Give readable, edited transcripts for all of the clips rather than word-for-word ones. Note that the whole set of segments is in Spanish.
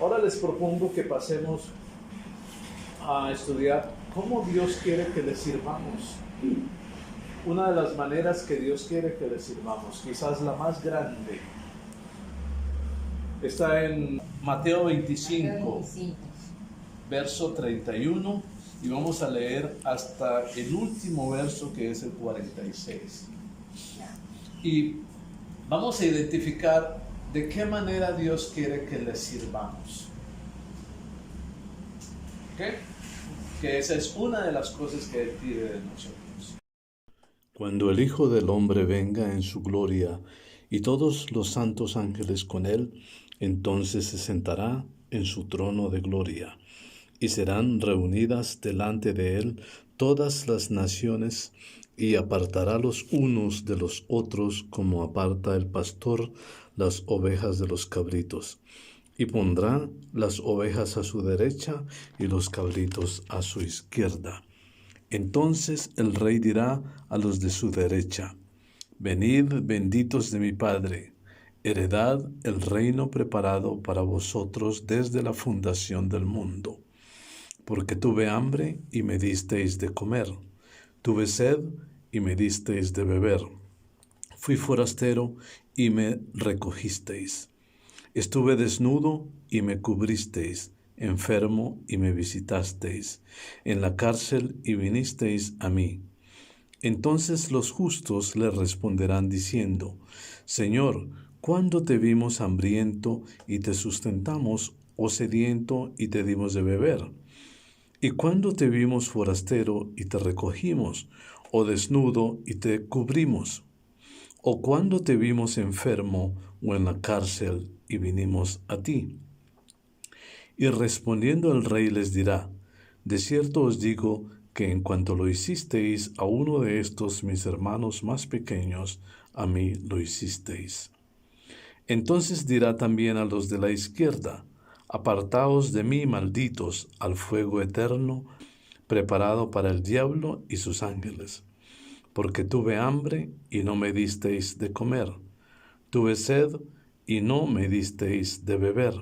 Ahora les propongo que pasemos a estudiar cómo Dios quiere que le sirvamos. Una de las maneras que Dios quiere que le sirvamos, quizás la más grande, está en Mateo 25, verso 31, y vamos a leer hasta el último verso, que es el 46. Y vamos a identificar de qué manera Dios quiere que le sirvamos. ¿Ok? Que esa es una de las cosas que Él pide de nosotros. Cuando el Hijo del Hombre venga en su gloria y todos los santos ángeles con él, entonces se sentará en su trono de gloria, y serán reunidas delante de él todas las naciones, y apartará los unos de los otros como aparta el pastor las ovejas de los cabritos, y pondrá las ovejas a su derecha y los cabritos a su izquierda. Entonces el rey dirá a los de su derecha: Venid, benditos de mi Padre, heredad el reino preparado para vosotros desde la fundación del mundo. Porque tuve hambre y me disteis de comer, tuve sed y me disteis de beber, fui forastero y me recogisteis, estuve desnudo y me cubristeis, enfermo y me visitasteis, en la cárcel y vinisteis a mí. Entonces los justos le responderán diciendo: Señor, ¿cuándo te vimos hambriento y te sustentamos, o sediento y te dimos de beber? ¿Y cuándo te vimos forastero y te recogimos, o desnudo y te cubrimos? ¿O cuándo te vimos enfermo o en la cárcel y vinimos a ti? Y respondiendo el rey les dirá: De cierto os digo que en cuanto lo hicisteis a uno de estos mis hermanos más pequeños, a mí lo hicisteis. Entonces dirá también a los de la izquierda: Apartaos de mí, malditos, al fuego eterno, preparado para el diablo y sus ángeles. Porque tuve hambre y no me disteis de comer, tuve sed y no me disteis de beber,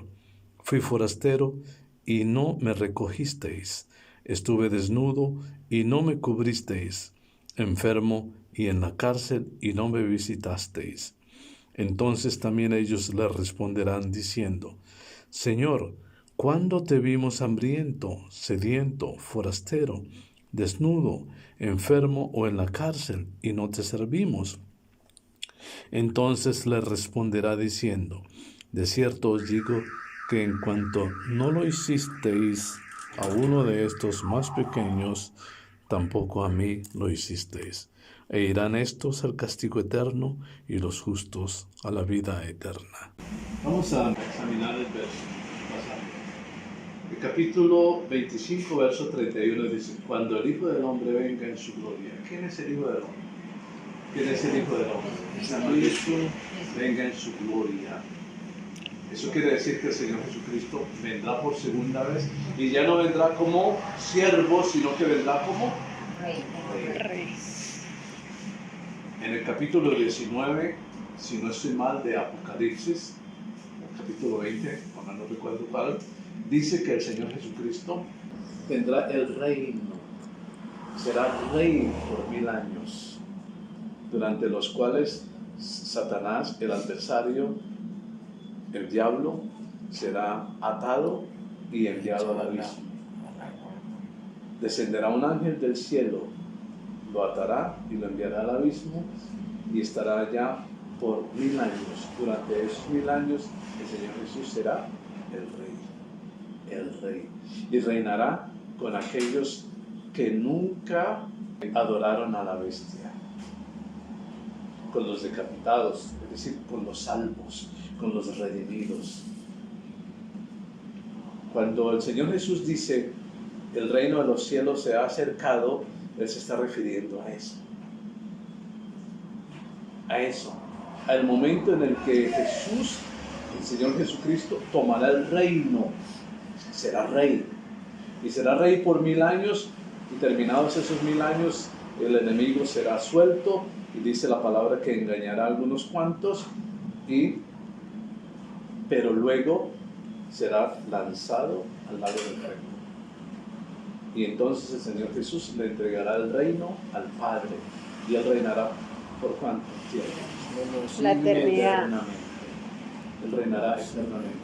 fui forastero y no me recogisteis, estuve desnudo y no me cubristeis, enfermo y en la cárcel y no me visitasteis. Entonces también ellos le responderán diciendo: Señor, ¿cuándo te vimos hambriento, sediento, forastero, desnudo, enfermo o en la cárcel y no te servimos? Entonces le responderá diciendo: De cierto os digo que en cuanto no lo hicisteis a uno de estos más pequeños, tampoco a mí lo hicisteis. E irán estos al castigo eterno y los justos a la vida eterna. Vamos a examinar el verso. El capítulo 25, verso 31 dice: Cuando el Hijo del Hombre venga en su gloria. ¿Quién es el Hijo del Hombre? ¿Quién es el Hijo del Hombre? Jesucristo venga en su gloria. Eso quiere decir que el Señor Jesucristo vendrá por segunda vez, y ya no vendrá como siervo, sino que vendrá como Rey. En el capítulo 19, si no estoy mal, de Apocalipsis, el capítulo 20, no recuerdo cuál, dice que el Señor Jesucristo tendrá el reino, será rey por 1000 años, durante los cuales Satanás, el adversario, el diablo, será atado y enviado al abismo. Descenderá un ángel del cielo, lo atará y lo enviará al abismo, y estará allá por 1000 años. Durante esos 1000 años el Señor Jesús será el rey, y reinará con aquellos que nunca adoraron a la bestia, con los decapitados, es decir, con los salvos, con los redimidos. Cuando el Señor Jesús dice el reino de los cielos se ha acercado, Él se está refiriendo a eso. A eso, al momento en el que Jesús, el Señor Jesucristo, tomará el reino, será rey, y será rey por 1000 años, y terminados esos 1000 años, el enemigo será suelto, y dice la palabra que engañará a algunos cuantos, pero luego será lanzado al lago del fuego. Y entonces el Señor Jesús le entregará el reino al Padre. Y Él reinará por cuánto tiempo. La eternidad. Eternamente. Él reinará eternamente.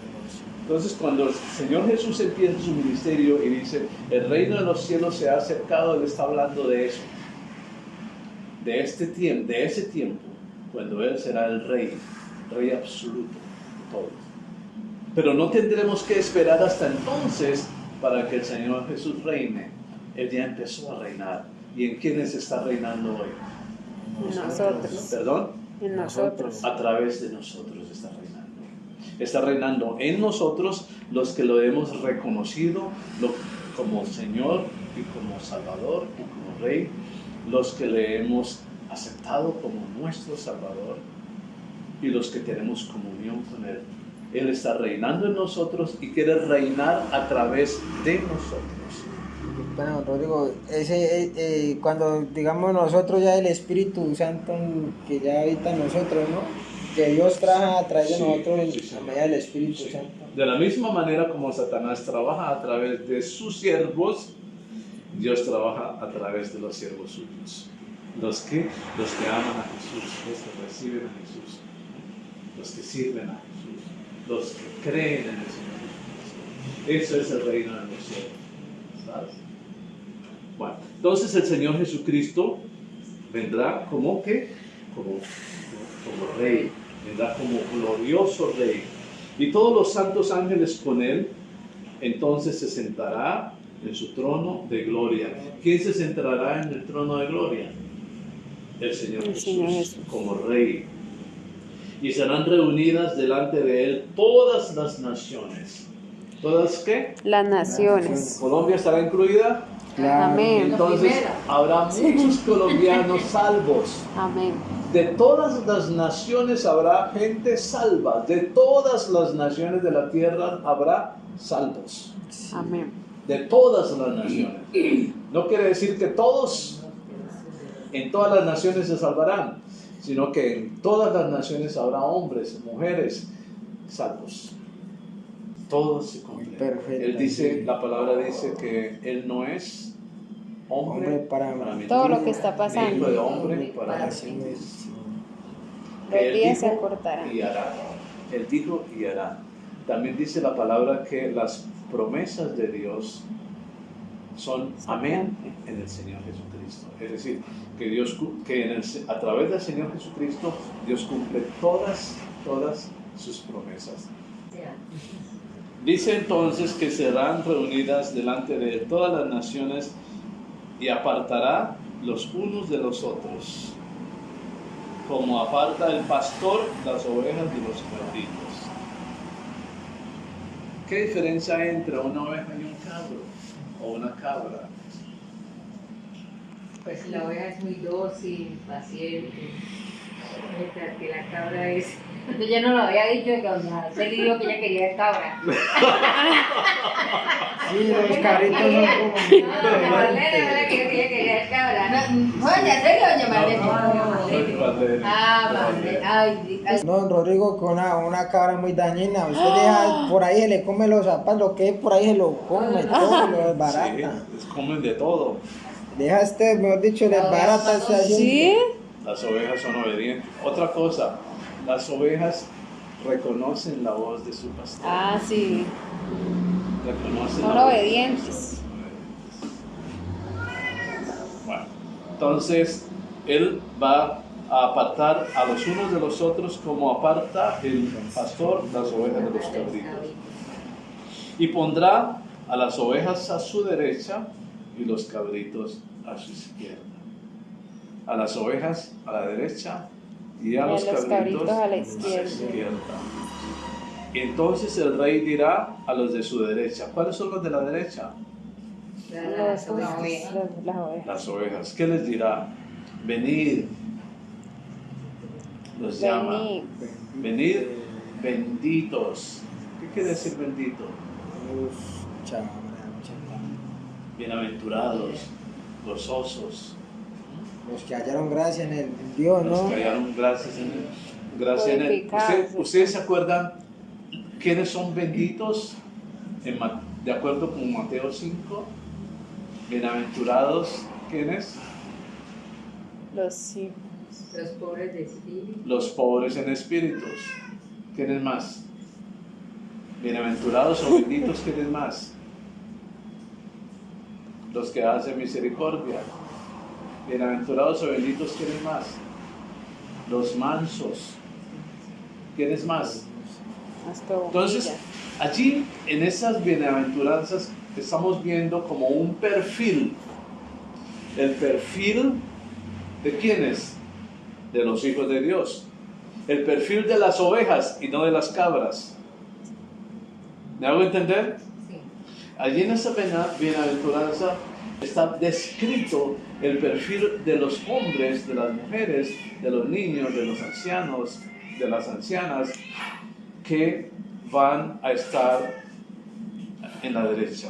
Entonces cuando el Señor Jesús empieza su ministerio y dice, el reino de los cielos se ha acercado, Él está hablando de eso. De ese tiempo, cuando Él será el rey absoluto de todos. Pero no tendremos que esperar hasta entonces para que el Señor Jesús reine. Él ya empezó a reinar. ¿Y en quiénes está reinando hoy? En nosotros. ¿Perdón? En nosotros. A través de nosotros está reinando. Está reinando en nosotros los que lo hemos reconocido como Señor y como Salvador y como Rey, los que le hemos aceptado como nuestro Salvador y los que tenemos comunión con Él. Él está reinando en nosotros y quiere reinar a través de nosotros. Bueno, Rodrigo, cuando digamos nosotros ya el Espíritu Santo que ya habita en nosotros, ¿no? Que Dios trabaja a través de nosotros a medida del Espíritu Santo. De la misma manera como Satanás trabaja a través de sus siervos, Dios trabaja a través de los siervos suyos. Los que aman a Jesús, los que reciben a Jesús, los que sirven a Jesús, los que creen en el Señor Jesús. Eso es el reino de los cielos. ¿Sabes? Bueno, entonces el Señor Jesucristo vendrá como Rey, vendrá como glorioso Rey. Y todos los santos ángeles con Él, entonces se sentará en su trono de gloria. ¿Quién se sentará en el trono de gloria? El Señor Jesús, como Rey. Y serán reunidas delante de Él todas las naciones. ¿Todas qué? Las naciones. ¿Colombia estará incluida? Claro. Amén. Entonces habrá muchos colombianos salvos. Amén. De todas las naciones habrá gente salva. De todas las naciones de la tierra habrá salvos. Amén. De todas las naciones. No quiere decir que todos en todas las naciones se salvarán, sino que en todas las naciones habrá hombres, mujeres salvos. Todo se cumple. Perfecto. Él dice, la palabra dice que Él no es hombre para mentir, todo lo que está ni pasando. hijo de hombre para mentir. Los Él días se dijo acortarán. y hará. Él dijo y hará. También dice la palabra que las promesas de Dios son amén en el Señor Jesucristo. Es decir, que a través del Señor Jesucristo Dios cumple todas sus promesas. Dice entonces que serán reunidas delante de todas las naciones y apartará los unos de los otros, como aparta el pastor las ovejas de los cabritos. ¿Qué diferencia hay entre una oveja y un cabro o una cabra? Pues la oveja es muy dócil, paciente, mientras que la cabra es... Entonces yo no lo había dicho de cuando se dijo que ella quería cabra. Sí, los carritos son No, Marlene no era que ella quería cabra. Oye, ¿en serio, doña Marlene? Ah, Marlene. Ay, No, Rodrigo, con una cabra muy dañina. Usted deja por ahí, se le come los zapatos, lo que es por ahí se lo come, todo lo desbarata. Sí, les comen de todo. Deja usted, mejor dicho, desbarata. ¿Sí? Las ovejas son obedientes. Otra cosa, las ovejas reconocen la voz de su pastor. Ah, sí. Reconocen Son la voz de obedientes. su pastor. Bueno, entonces Él va a apartar a los unos de los otros como aparta el pastor las ovejas de los cabritos. Y pondrá a las ovejas a su derecha y los cabritos a su izquierda. A las ovejas a la derecha y a los cabritos a la a la izquierda. izquierda. Y entonces el rey dirá a los de su derecha. ¿Cuáles son los de la derecha? Las ovejas. Las ovejas. ¿Qué les dirá? Venid. Los llama. Venid. Venid benditos. ¿Qué quiere decir bendito? Bienaventurados, gozosos. Los que hallaron gracia en Dios, Los ¿no? que hallaron gracia en Él. Glorificados. ¿Ustedes se acuerdan ¿Quiénes son benditos? De acuerdo con Mateo 5, bienaventurados, ¿quiénes? Los hijos. Los pobres de espíritu. Los pobres en espíritus. ¿Quiénes más? Bienaventurados o benditos, ¿quiénes más? Los que hacen misericordia. Bienaventurados o benditos, ¿quiénes más? Los mansos. ¿Quiénes más? Hasta Entonces, humilla. allí en esas bienaventuranzas estamos viendo como un perfil. El perfil de quiénes? De los hijos de Dios. El perfil de las ovejas y no de las cabras. ¿Me hago entender? Sí. Allí en esa bienaventuranza está descrito el perfil de los hombres, de las mujeres, de los niños, de los ancianos, de las ancianas, que van a estar en la derecha,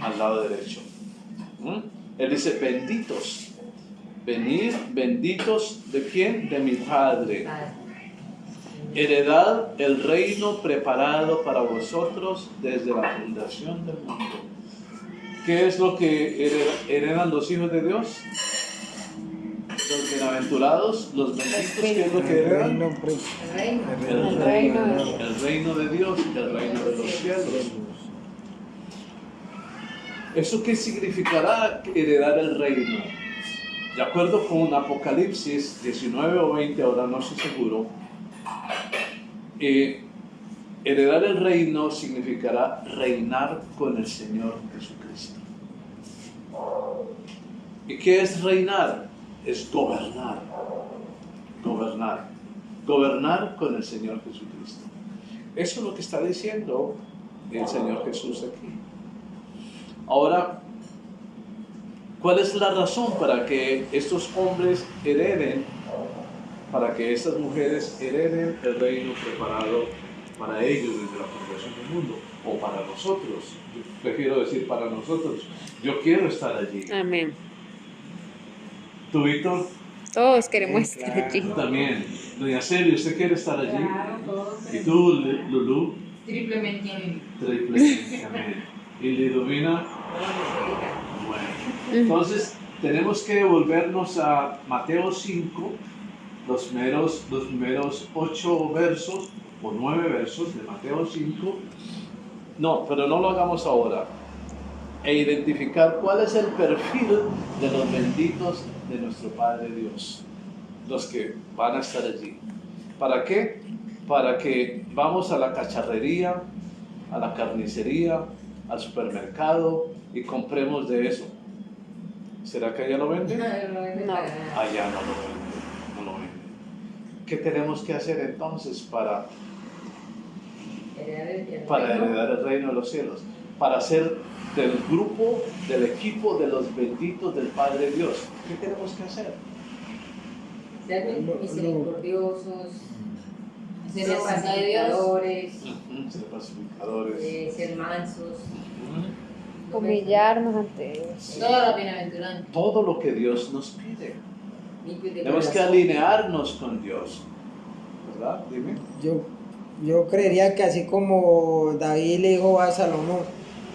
al lado derecho. Él dice, benditos. Venid, benditos, ¿de quién? De mi Padre. Heredad el reino preparado para vosotros desde la fundación del mundo. ¿Qué es lo que heredan los hijos de Dios? Los bienaventurados, los benditos, ¿qué es lo que heredan? El reino. El reino de Dios. El reino de Dios, el reino de los cielos. ¿Eso qué significará heredar el reino? De acuerdo con Apocalipsis 19 o 20, ahora no estoy seguro, heredar el reino significará reinar con el Señor Jesucristo. ¿Y qué es reinar? Es gobernar. Gobernar. Gobernar con el Señor Jesucristo. Eso es lo que está diciendo el Señor Jesús aquí. Ahora, ¿cuál es la razón para que estos hombres hereden, para que estas mujeres hereden el reino preparado para ellos desde la fundación del mundo? O para nosotros. Yo prefiero decir para nosotros. Yo quiero estar allí. Amén. ¿Tú, Víctor? Todos queremos estar allí. Tú también. Doña Celia, ¿usted quiere estar allí? Claro, todos. ¿Y tú, Lulú? Triplemente amén. Triplemente. Amén. ¿Y Lidovina? Bueno, entonces tenemos que volvernos a Mateo 5, los primeros 8 versos o 9 versos de Mateo 5. No, pero no lo hagamos ahora. E identificar cuál es el perfil de los benditos de nuestro Padre Dios, los que van a estar allí. ¿Para qué? Para que vamos a la cacharrería, a la carnicería, al supermercado y compremos de eso. ¿Será que allá lo venden? No. Allá no lo venden, no lo venden. ¿Qué tenemos que hacer entonces para heredar el reino de los cielos? Para ser del grupo, del equipo de los benditos del Padre Dios. ¿Qué tenemos que hacer? Ser misericordiosos, ser pacificadores, Ser pacificadores. ser mansos. Humillarnos ante Dios. Toda la bienaventuranza. Todo lo que Dios nos pide. Limpios de Tenemos que corazón. alinearnos con Dios. ¿Verdad? Dime. Yo creería que así como David le dijo a Salomón,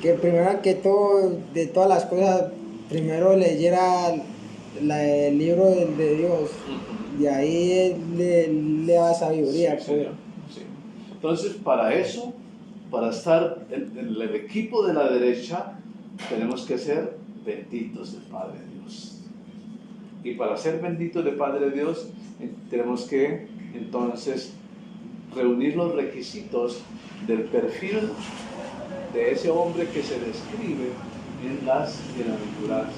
que primero que todo, de todas las cosas, primero leyera el libro de Dios, y ahí él le da sabiduría. Sí, señor. Sí. Entonces, para eso, para estar en el equipo de la derecha, tenemos que ser benditos del Padre Dios. Y para ser benditos del Padre Dios, tenemos que entonces reunir los requisitos del perfil de ese hombre que se describe en las bienaventuranzas,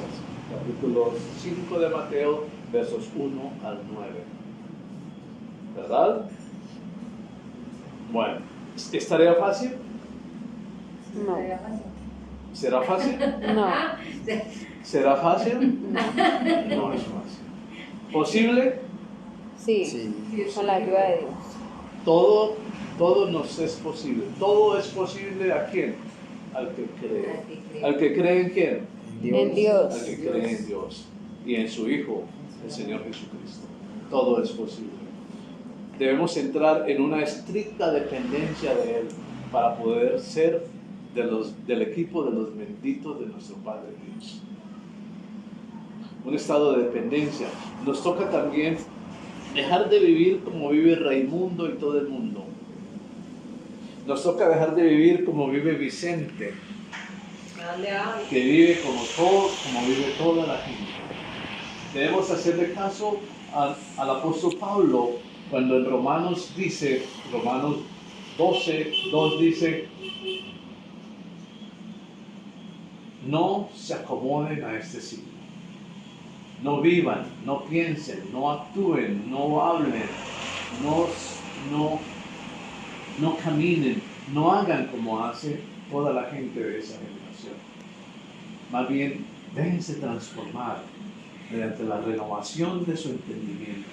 capítulo 5 de Mateo, versos 1 al 9. ¿Verdad? Bueno, ¿es tarea fácil? No. ¿Será fácil? No. ¿Será fácil? No es fácil. ¿Posible? Sí. Con la ayuda de Dios. Todo nos es posible. Todo es posible ¿a quién? Al que cree. ¿Al que cree en quién? En Dios. Al que cree en Dios y en su Hijo, el Señor Jesucristo. Todo es posible. Debemos entrar en una estricta dependencia de Él. para poder ser del equipo de los benditos de nuestro Padre Dios. Un estado de dependencia. Nos toca también dejar de vivir como vive Raimundo y todo el mundo. Nos toca dejar de vivir como vive Vicente, que vive como vive toda la gente. Debemos hacerle caso al apóstol Pablo cuando en Romanos 12:2 dice: no se acomoden a este siglo. No vivan, no piensen, no actúen, no hablen, no caminen, no hagan como hace toda la gente de esa generación. Más bien, déjense transformar mediante la renovación de su entendimiento.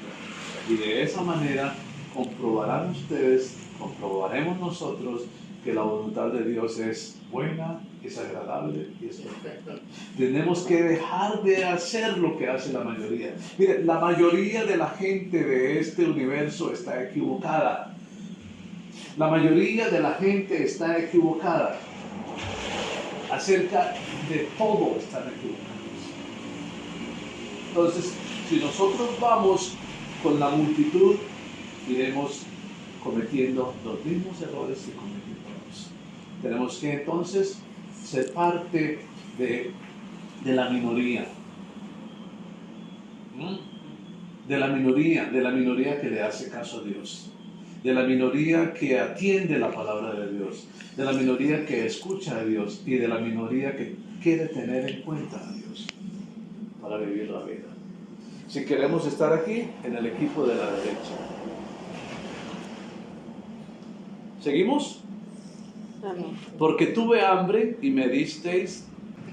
Y de esa manera comprobarán ustedes, comprobaremos nosotros que la voluntad de Dios es buena, es agradable y es perfecta. Tenemos que dejar de hacer lo que hace la mayoría. Mire, la mayoría de la gente de este universo está equivocada. La mayoría de la gente está equivocada. Acerca de todo están equivocados. Entonces, si nosotros vamos con la multitud, iremos cometiendo los mismos errores que cometieron. Tenemos que entonces ser parte de la minoría. De la minoría que le hace caso a Dios. De la minoría que atiende la palabra de Dios. De la minoría que escucha a Dios. Y de la minoría que quiere tener en cuenta a Dios para vivir la vida. Si queremos estar aquí, en el equipo de la derecha. ¿Seguimos? Amén. Porque tuve hambre y me disteis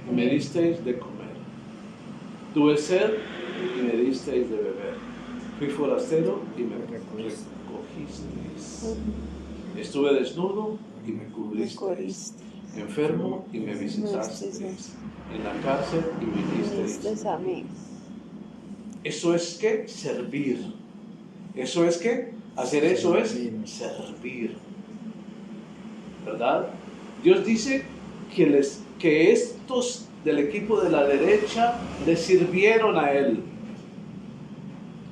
de comer. Tuve sed y me disteis de beber. Fui forastero y me recogisteis. Estuve desnudo y me cubristeis. Enfermo y me visitasteis. En la cárcel y vinisteis a mí. Eso es que servir. Eso es que hacer eso es servir. ¿Verdad? Dios dice que estos del equipo de la derecha le sirvieron a Él.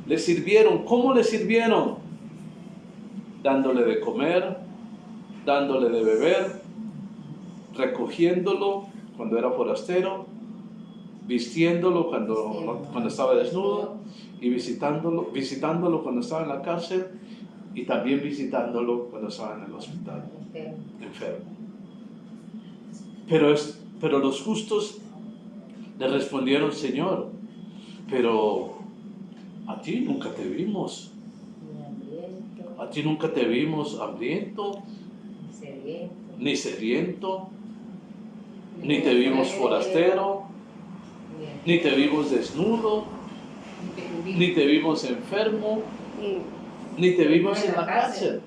Le sirvieron. ¿Cómo le sirvieron? Dándole de comer, dándole de beber, recogiéndolo cuando era forastero, vistiéndolo cuando estaba desnudo y visitándolo cuando estaba en la cárcel y también visitándolo cuando estaba en el hospital, enfermo. Pero los justos le respondieron: Señor, pero a ti nunca te vimos. A ti nunca te vimos hambriento, ni sediento, ni te vimos forastero, ni te vimos desnudo, ni te vimos enfermo, ni te vimos en la cárcel.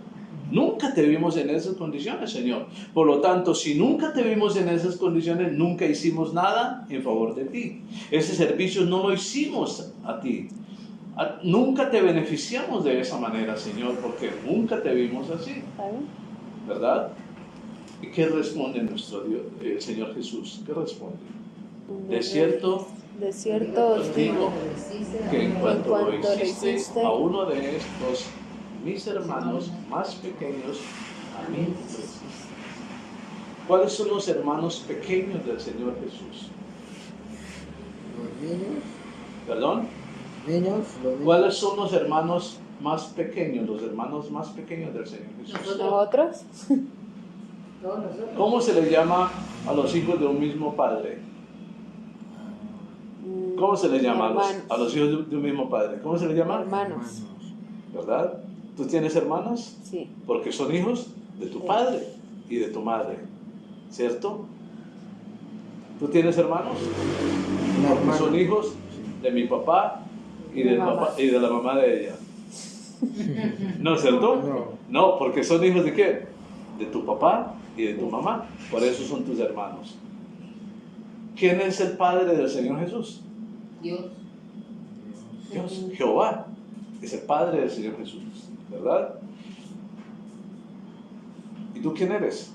Nunca te vimos en esas condiciones, Señor. Por lo tanto, si nunca te vimos en esas condiciones, nunca hicimos nada en favor de ti. Ese servicio no lo hicimos a ti. Nunca te beneficiamos de esa manera, Señor, porque nunca te vimos así. ¿Verdad? ¿Y qué responde nuestro Dios, Señor Jesús? ¿Qué responde? De cierto os digo que en cuanto lo hiciste a uno de estos mis hermanos más pequeños, a mí lo hiciste. ¿Cuáles son los hermanos pequeños del Señor Jesús? Los niños. ¿Perdón? Niños. ¿Cuáles son los hermanos más pequeños, del Señor Jesús? ¿Nosotros? ¿Cómo se les llama a los hijos de un mismo padre? ¿Cómo se les llama a los hijos de un mismo padre? ¿Cómo se les llama? Hermanos. ¿Verdad? ¿Tú tienes hermanos? Sí. Porque son hijos de tu padre y de tu madre, ¿cierto? ¿Tú tienes hermanos? Porque son hijos de mi papá y de la mamá de ella. ¿No es cierto? No, porque son hijos de ¿qué? De tu papá y de tu mamá. Por eso son tus hermanos. ¿Quién es el padre del Señor Jesús? Dios. Jehová es el padre del Señor Jesús, ¿verdad? ¿Y tú quién eres?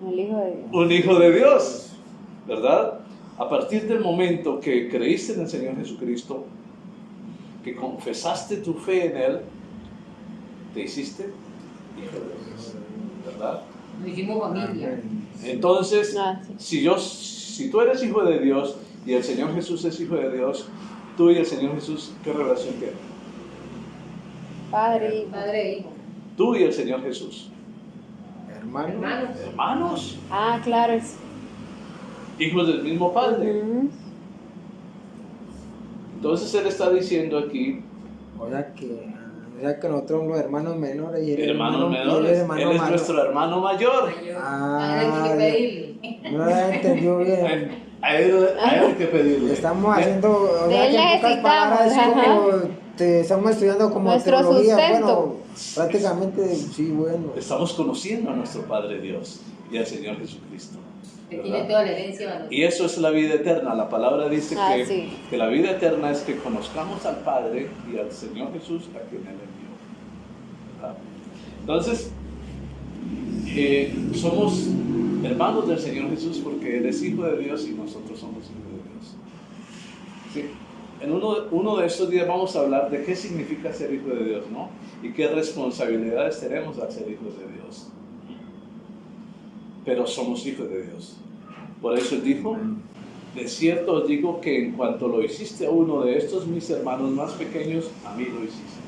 El Hijo de Dios. Un hijo de Dios, ¿verdad? A partir del momento que creíste en el Señor Jesucristo, que confesaste tu fe en Él, te hiciste hijo de Dios, ¿verdad? Nos hicimos familia. Entonces, Ah, sí. si tú eres hijo de Dios y el Señor Jesús es hijo de Dios, tú y el Señor Jesús, ¿qué relación tienen? Padre y Hijo. Padre e hijo. Tú y el Señor Jesús. Hermano. Hermanos. Hermanos, Ah, claro. hijos del mismo Padre. Ujú. Entonces Él está diciendo aquí, O sea que nosotros somos los hermanos menores y el hermanos y él menores, es hermano Él es mayor. nuestro hermano mayor. Ah, Hay que pedirle. No la entendió bien. A él hay que pedirle. Estamos haciendo, o De sea, él que en pocas necesitamos, palabras es ajá. como estamos estudiando como Nuestro teología, sustento. bueno, prácticamente sí, bueno. Estamos conociendo a nuestro Padre Dios y al Señor Jesucristo. Que ¿verdad? tiene toda la herencia para nosotros. Y eso es la vida eterna. La palabra dice Ah, que, sí. que la vida eterna es que conozcamos al Padre y al Señor Jesús a quien Él envió. ¿Verdad? Entonces, somos hermanos del Señor Jesús porque Él es hijo de Dios y nosotros somos hijos de Dios. Sí. En uno de estos días vamos a hablar de qué significa ser hijo de Dios, ¿no? Y qué responsabilidades tenemos al ser hijos de Dios. Pero somos hijos de Dios. Por eso Él dijo, de cierto os digo que en cuanto lo hiciste a uno de estos mis hermanos más pequeños, a mí lo hiciste.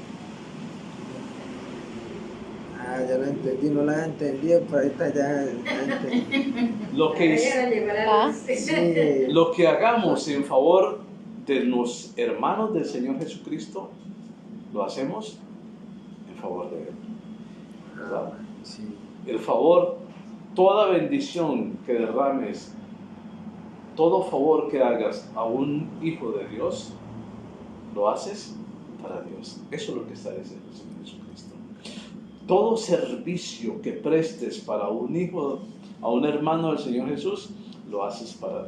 Ah, ya lo entendí, no la entendí, pero ahorita ya entendí. Lo que, Ahora llegó la luz. Sí, lo que hagamos en favor de los hermanos del Señor Jesucristo, lo hacemos en favor de Él. ¿Verdad? sí. El favor, toda bendición que derrames, todo favor que hagas a un hijo de Dios, lo haces para Dios. Eso es lo que está diciendo el Señor Jesucristo. Todo servicio que prestes para un hijo, a un hermano del Señor Jesús, lo haces para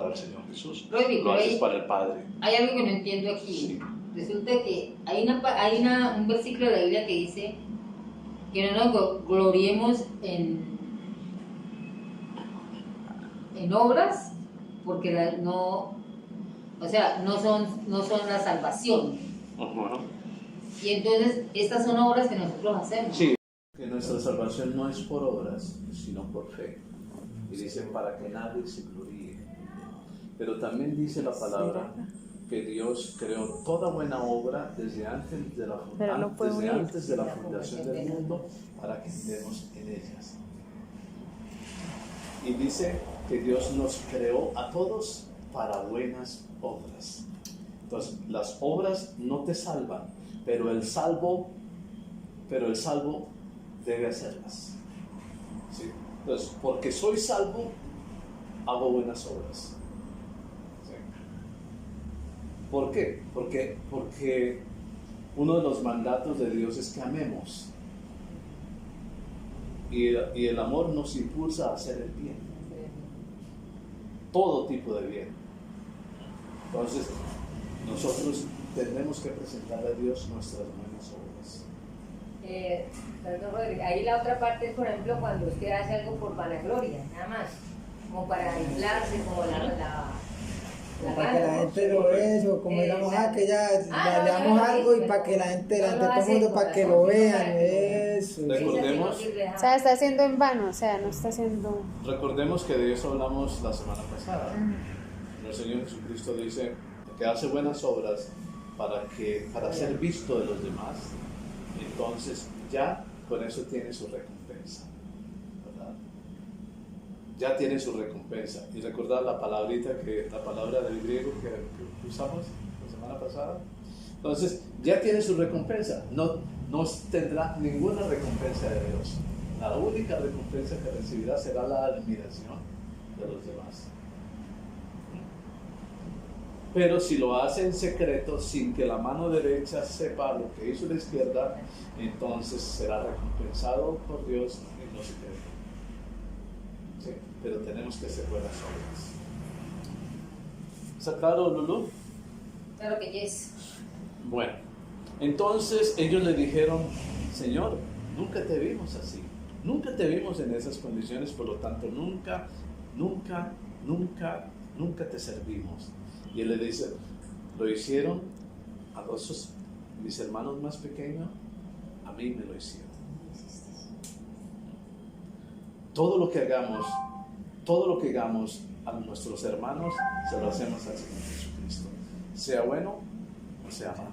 el Señor Jesús. Rodri, Lo pero haces para el Padre. Hay algo que no entiendo aquí. Sí. Resulta que hay un versículo de la Biblia que dice que no nos gloriemos en obras porque no son la salvación. Ajá. Y entonces estas son obras que nosotros hacemos. Sí, que nuestra salvación no es por obras, sino por fe. Y dice, para que nadie se gloríe. Pero también dice la palabra que Dios creó toda buena obra desde antes de la fundación del mundo para que estemos en ellas. Y dice que Dios nos creó a todos para buenas obras. Entonces, las obras no te salvan, pero el salvo debe hacerlas. ¿Sí? Entonces, porque soy salvo, hago buenas obras. ¿Sí? ¿Por qué? Porque uno de los mandatos de Dios es que amemos. Y el amor nos impulsa a hacer el bien. Todo tipo de bien. Entonces, nosotros tenemos que presentar a Dios nuestras buenas obras. Perdón, Rodrigo, ahí la otra parte es, por ejemplo, cuando usted hace algo por vanagloria, nada más, como para aislarse, como Para que la gente lo vea, o como digamos, que ya le damos algo y para que la gente, delante de todo el mundo, para que lo vean, eso. Recordemos, O sea, está haciendo en vano, o sea, no está haciendo... recordemos que de eso hablamos la semana pasada. El Señor Jesucristo dice que hace buenas obras para ser visto de los demás. Entonces ya con eso tiene su recompensa, ¿verdad? Ya tiene su recompensa. Y recordar la palabra del griego que usamos la semana pasada. Entonces ya tiene su recompensa. No tendrá ninguna recompensa de Dios. La única recompensa que recibirá será la admiración de los demás. Pero si lo hace en secreto, sin que la mano derecha sepa lo que hizo la izquierda, entonces será recompensado por Dios en lo secreto. Sí, pero tenemos que hacer buenas obras. ¿Está claro, Lulú? Claro que yes. Bueno, entonces ellos le dijeron, Señor, nunca te vimos así. Nunca te vimos en esas condiciones, por lo tanto, nunca te servimos. Y él le dice, lo hicieron a mis hermanos más pequeños, a mí me lo hicieron. Todo lo que hagamos a nuestros hermanos, se lo hacemos al Señor Jesucristo. Sea bueno o sea malo.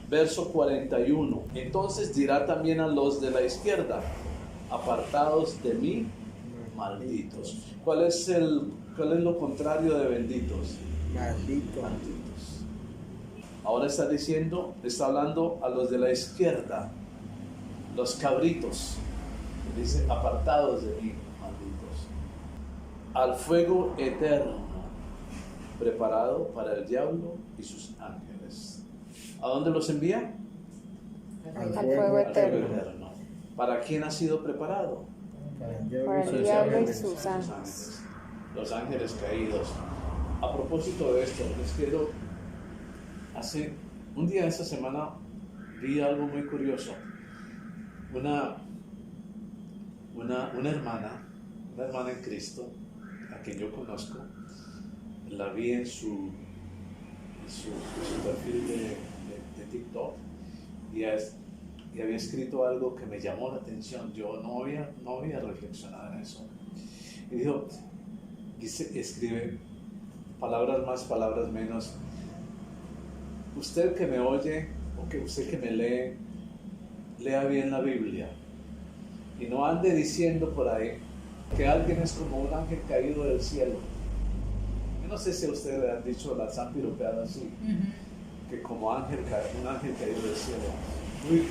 Verso 41. Entonces dirá también a los de la izquierda, apartados de mí, malditos. ¿Cuál es lo contrario de benditos? Maldito. Malditos. Ahora está hablando a los de la izquierda, los cabritos. Dice, apartados de mí, malditos. Al fuego eterno, preparado para el diablo y sus ángeles. ¿A dónde los envía? Al fuego eterno. ¿Para quién ha sido preparado? Para el diablo y sus ángeles. Los ángeles caídos. A propósito de esto, les quiero... Hace un día esta semana vi algo muy curioso. Una hermana en Cristo, a quien yo conozco, la vi en su perfil de TikTok y había escrito algo que me llamó la atención. Yo no había reflexionado en eso. Y escribe palabras más, palabras menos. Usted que me oye o que usted que me lee, lea bien la Biblia y no ande diciendo por ahí que alguien es como un ángel caído del cielo. Yo no sé si a ustedes le han dicho, las han piropeado así, que como un ángel caído del cielo. Uy,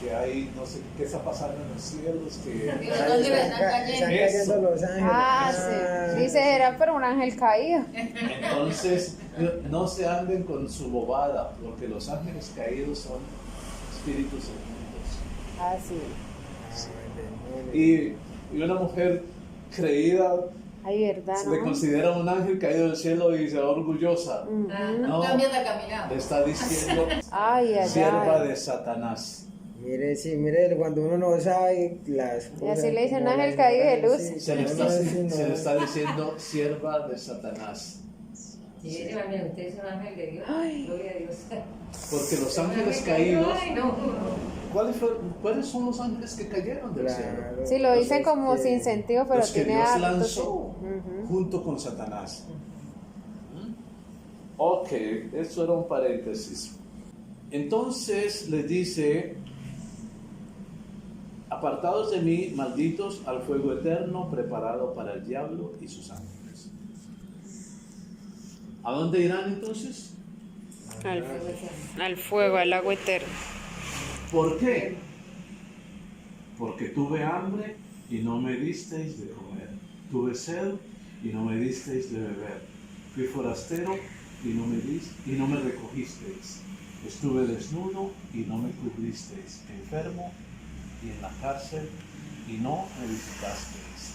que hay, no sé qué está pasando en los cielos, que Están cayendo los ángeles. Sí. Dice, era pero un ángel caído. Entonces, no se anden con su bobada, porque los ángeles caídos son espíritus inmundos. Sí. Y una mujer creída Ay, verdad, se le ¿no? considera un ángel caído del cielo y se va orgullosa. No, Cambia de caminado. le está diciendo sierva de Satanás. Mire, cuando uno no sabe las cosas. Y así le dicen como ángel la caído de luz. ignorancia, Se le no. está diciendo sierva de Satanás. Sí, usted es un ángel de Dios. Gloria a Dios. Porque los ángeles caídos, Ay, no. ¿cuáles son los ángeles que cayeron del cielo? Claro. Sí, lo dicen como sin sentido, pero Los que tiene Dios harto. lanzó junto con Satanás. Ok, eso era un paréntesis. Entonces les dice, apartados de mí, malditos, al fuego eterno preparado para el diablo y sus ángeles. ¿A dónde irán entonces? Al fuego, al agua eterna. ¿Por qué? Porque tuve hambre y no me disteis de comer. Tuve sed y no me disteis de beber. Fui forastero y no me recogisteis. Estuve desnudo y no me cubristeis. Enfermo y en la cárcel y no me visitasteis.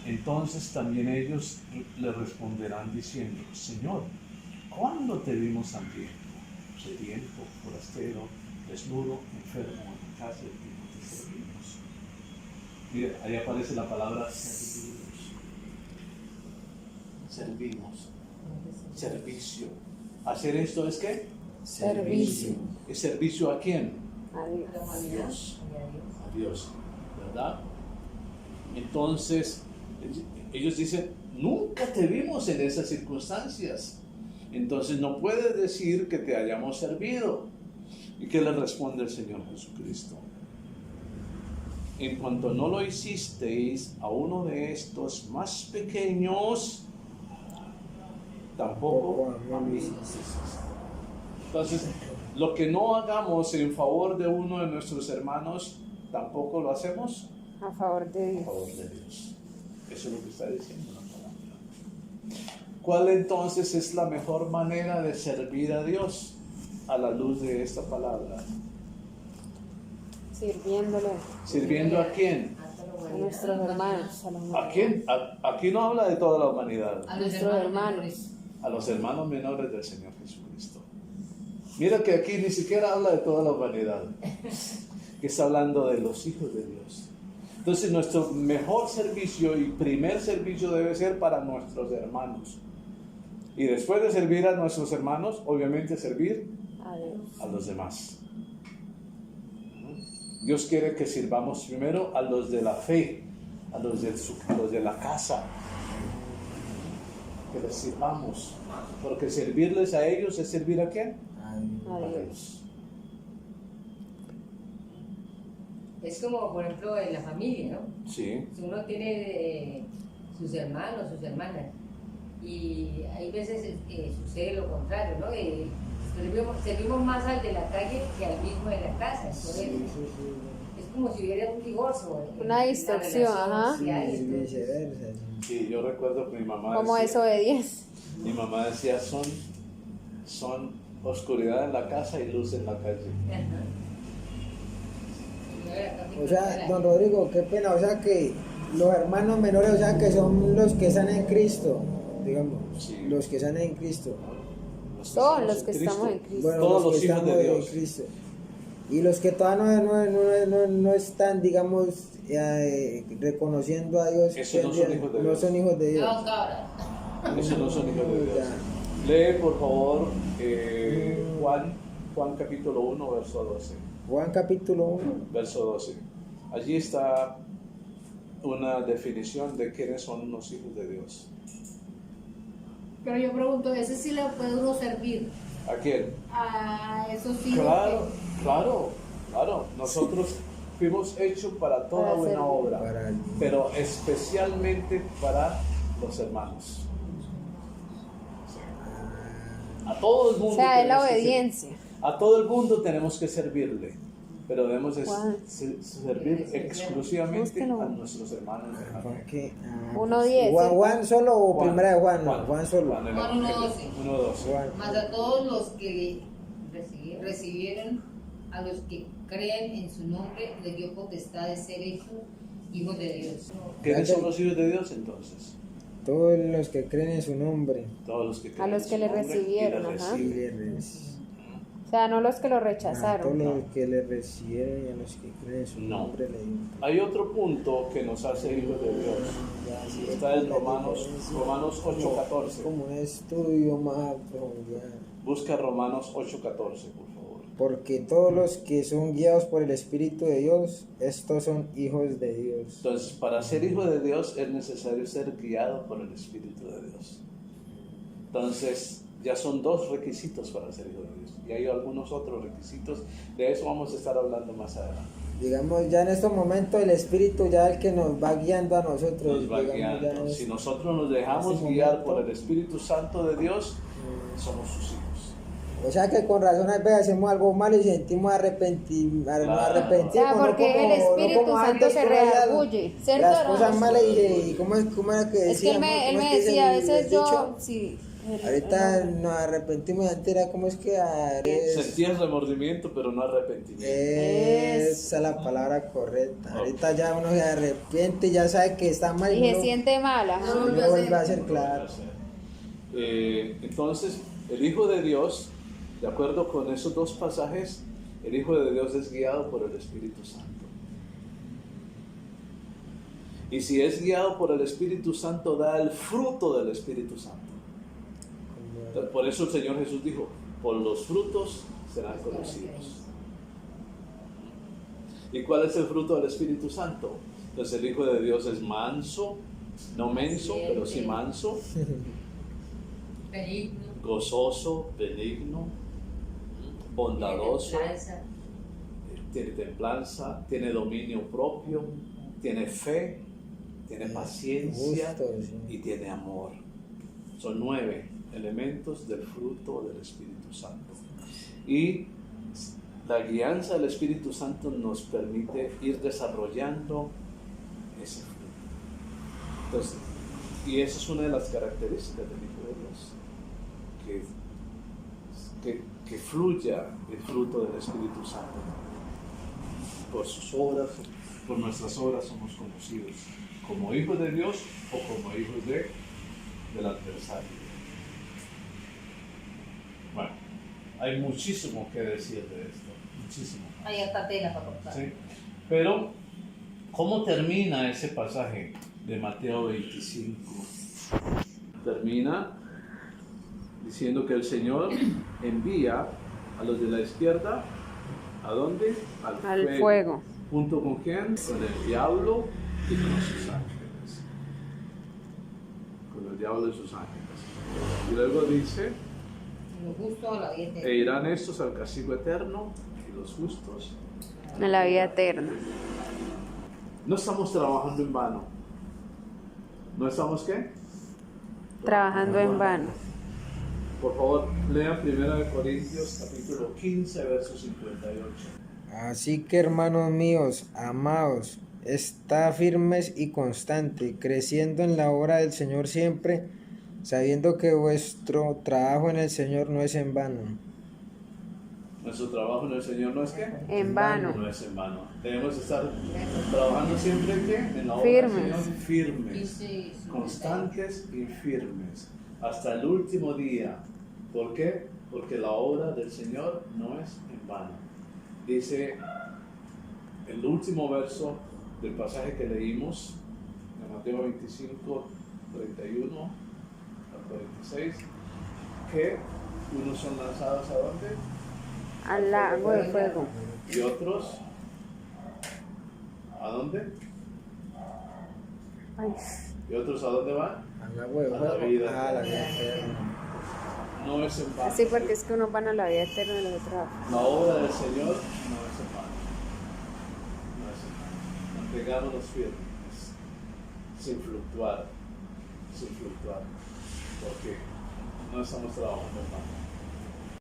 Entonces también ellos le responderán diciendo, Señor, ¿cuándo te vimos hambriento, sediento, forastero, desnudo, enfermo, en la cárcel y no te servimos? Mira, ahí aparece la palabra servimos. Servicio. ¿Hacer esto es qué? Servicio. ¿Es servicio a quién? A Dios. A Dios, ¿verdad? Entonces, ellos dicen, nunca te vimos en esas circunstancias. Entonces no puedes decir que te hayamos servido. ¿Y qué le responde el Señor Jesucristo? En cuanto no lo hicisteis a uno de estos más pequeños, tampoco a mí. Entonces, lo que no hagamos en favor de uno de nuestros hermanos, tampoco lo hacemos A favor de a Dios. favor de Dios. Eso es lo que está diciendo la palabra. ¿Cuál entonces es la mejor manera de servir a Dios a la luz de esta palabra? Sirviéndole ¿Sirviendo a quién? a nuestros hermanos. ¿A quién? Aquí no habla de toda la humanidad. A Nuestros hermanos. A los hermanos menores del Señor Jesucristo. Mira que aquí ni siquiera habla de toda la humanidad. que está hablando de los hijos de Dios. Entonces nuestro mejor servicio y primer servicio debe ser para nuestros hermanos. Y después de servir a nuestros hermanos, obviamente servir a los demás. Dios quiere que sirvamos primero a los de la fe, a los de la casa. Que les sirvamos. Porque servirles a ellos es servir a ¿quién? A Dios. Es como, por ejemplo, en la familia, ¿no? Sí. Si uno tiene sus hermanos, sus hermanas, y hay veces sucede lo contrario, ¿no? Servimos más al de la calle que al mismo de la casa. Entonces, es como si hubiera un divorcio. Una distorsión, ajá. Sí, yo recuerdo que mi mamá Como decía, desobediencia. mi mamá decía, son oscuridad en la casa y luz en la calle. Ajá. O sea, don Rodrigo, qué pena, o sea que los hermanos menores, o sea que son los que están en Cristo, digamos, Sí. los que están en Cristo. Todos los que estamos en Cristo. Bueno, Todos los los que hijos de estamos Dios. en Cristo. Y los que todavía no están, digamos, reconociendo a Dios, Esos no son hijos de no Dios. son hijos de Dios. No, cabra. Esos no son hijos de Dios. Ya. Lee por favor Juan capítulo 1, verso 12. Juan capítulo 1. Verso 12. Allí está una definición de quiénes son los hijos de Dios. Pero yo pregunto, ¿ese sí le puede uno servir ¿A quién? a esos hijos? Claro. Nosotros fuimos hechos para toda Para buena servir. obra, pero especialmente para los hermanos. A todo el mundo. O sea, es la tenemos que obediencia. a todo el mundo tenemos que servirle, pero debemos Juan. servir exclusivamente Búsquelo. a nuestros hermanos de la Juan, fe. ¿qué? 1:10. Juan solo o Juan. primera de Juan, no, Juan solo. Juan, el Juan Evangelio. 1:12. 1:12. Juan. Más a todos los que recibieron, a los que creen en su nombre, les dio potestad de ser hechos hijos de Dios. ¿Quiénes son los hijos de Dios entonces? Todos los que creen en su nombre. Todos los que A creen los en que su le nombre y recibieron, le ajá. Y reciben. O sea, no los que lo a todos rechazaron. los que le recibieron y a los que creen en su No. nombre le dio. Hay otro punto que nos hace hijos de Dios. Está en Romanos 8:14. Como un estudio más a profundidad. Busca Romanos 8:14, por favor. Porque todos los que son guiados por el Espíritu de Dios, estos son hijos de Dios. Entonces, para ser hijo de Dios es necesario ser guiado por el Espíritu de Dios. Entonces, ya son dos requisitos para ser hijo de Dios. Y hay algunos otros requisitos. De eso vamos a estar hablando más adelante. Digamos, ya en estos momentos el Espíritu ya es el que nos va guiando a nosotros. Nos va digamos, guiando. ya Si es- nosotros nos dejamos este guiar momento- por el Espíritu Santo de Dios, somos sus hijos. O sea que con razón a veces hacemos algo malo y sentimos arrepentir, Claro. O arrepentimos. sea, porque el Espíritu como Santo antes se que uno hacía redarguye, ¿cierto? Las cosas malas y ¿cómo era que decía? Es que él me decía, a veces yo, sí. Ahorita nos arrepentimos y antes era como es que Sentías remordimiento, pero no arrepentimiento. esa es la palabra correcta. Ahorita ya uno se arrepiente y ya sabe que está mal Y se no- siente mal, ajá. no lo vuelve a hacer, claro. Entonces, el Hijo de Dios, de acuerdo con esos dos pasajes, el Hijo de Dios es guiado por el Espíritu Santo. Y si es guiado por el Espíritu Santo, da el fruto del Espíritu Santo. Por eso el Señor Jesús dijo, por los frutos serán conocidos. ¿Y cuál es el fruto del Espíritu Santo? Entonces el Hijo de Dios es manso, no menso, pero sí manso, Benigno, gozoso, benigno, bondadoso, templanza, tiene templanza, tiene dominio propio, tiene fe, tiene paciencia Justo, sí. y tiene amor. Son 9 elementos del fruto del Espíritu Santo. Y la guianza del Espíritu Santo nos permite ir desarrollando ese fruto. Entonces, y esa es una de las características del Hijo de Dios, que fluya el fruto del Espíritu Santo. Por sus obras, por nuestras obras somos conocidos como hijos de Dios o como hijos del adversario. Bueno, hay muchísimo que decir de esto. muchísimo. Hay harta tela para cortar. ¿Sí? Pero, ¿cómo termina ese pasaje de Mateo 25? Termina diciendo que el Señor envía a los de la izquierda, ¿a dónde? Al fuego. ¿Junto con quién? Con el diablo y con sus ángeles. Con el diablo y sus ángeles. Y luego dice, Los justos a la vida eterna. e irán estos al castigo eterno y los justos. A la vida eterna. No estamos trabajando en vano. ¿No estamos qué? Trabajando en vano. Por favor, lean 1 Corintios capítulo 15, verso 58. Así que hermanos míos, amados, está firmes y constante, creciendo en la obra del Señor siempre, sabiendo que vuestro trabajo en el Señor no es en vano. Nuestro trabajo en el Señor no es qué? En vano. No es en vano. Debemos estar trabajando siempre ¿en qué? En la obra Firmes. del Señor, firmes, 15, constantes y firmes, hasta el último día. ¿Por qué? Porque la obra del Señor no es en vano. Dice el último verso del pasaje que leímos, de Mateo 25, 31 al 46, que unos son lanzados ¿a dónde? Al lago de fuego. Y otros, ¿a dónde? Ay, ¿Y otros a dónde van? A la huevo, A la vida. a la vida eterna. No es en vano. sí, porque es que unos van a la vida eterna y los otros. La obra del Señor no es en vano. No es en vano. Mantengámonos firmes, sin fluctuar, porque no estamos trabajando en vano.